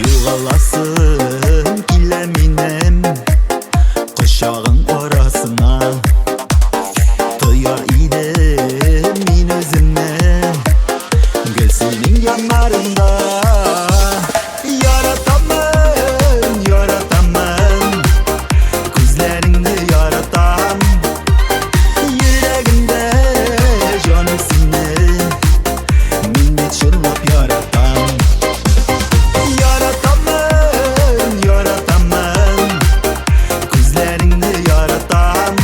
Yuğalasın kileminem kuşağın arasına. Tıyar idim min özümden gül senin yanlarında. Yaratamam, yaratamam, gözlerinde yaratam. Yüreğimde canımsın, minnet çırlap yaratam. Yaratamam, yaratamam, gözlerinde yaratam.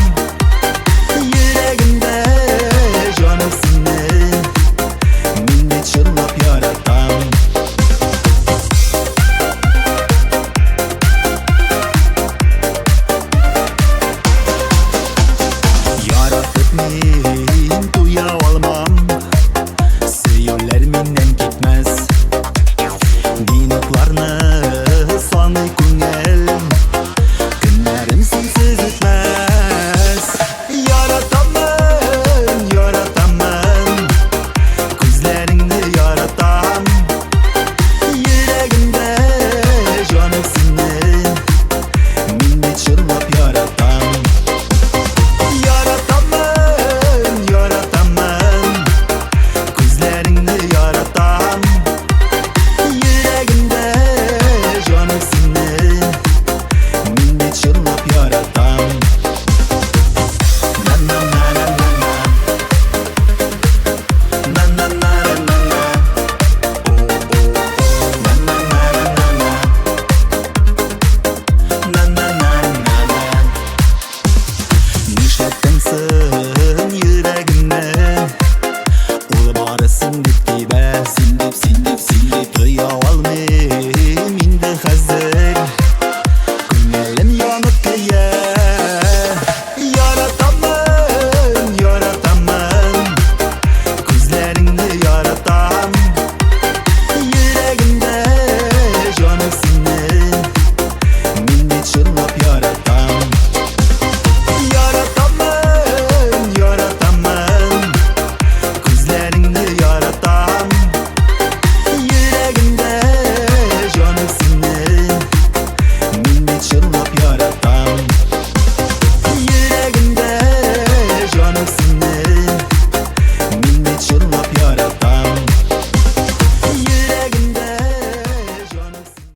Yüreğimde canımsın, minnet çırlap yaratam. Yaratıp min duya almam, söyler minnem gitmez. Dinotlarını